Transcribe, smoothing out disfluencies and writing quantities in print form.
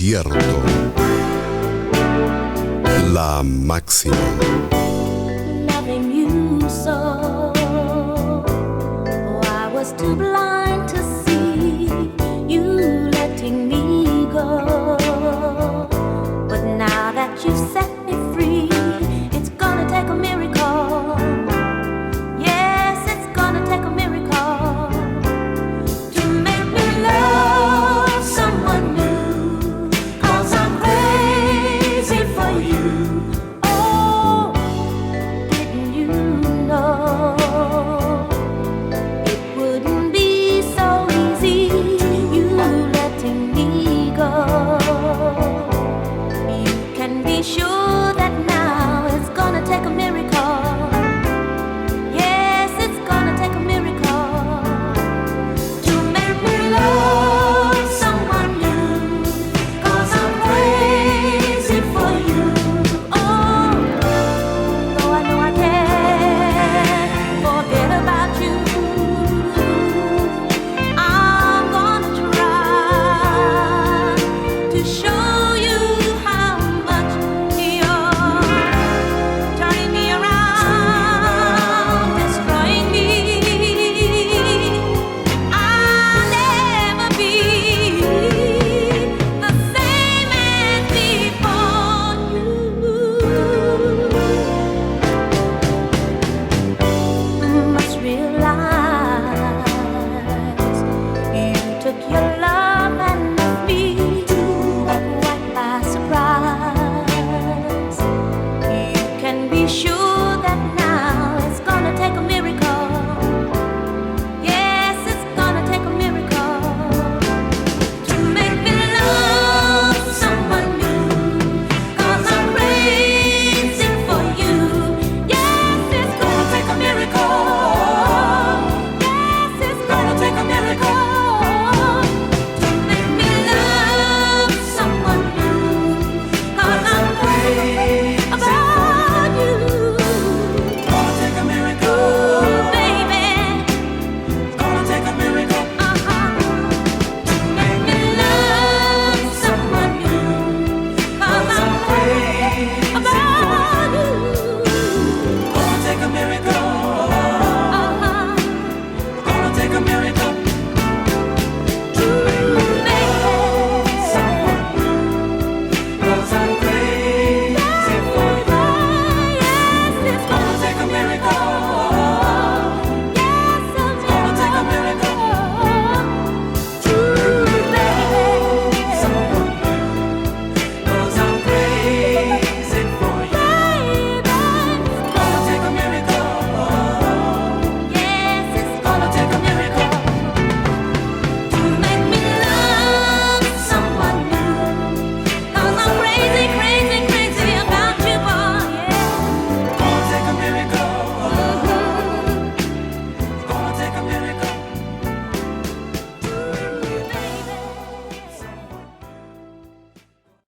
desierto. La máxima. Loving you so, oh, I was too blind to see you letting me go. But now that you've set me free, it's gonna take a miracle. Yes, it's gonna take a miracle to make me love someone new, 'cause I'm crazy for you. Oh, didn't you know it wouldn't be so easy, you letting me go?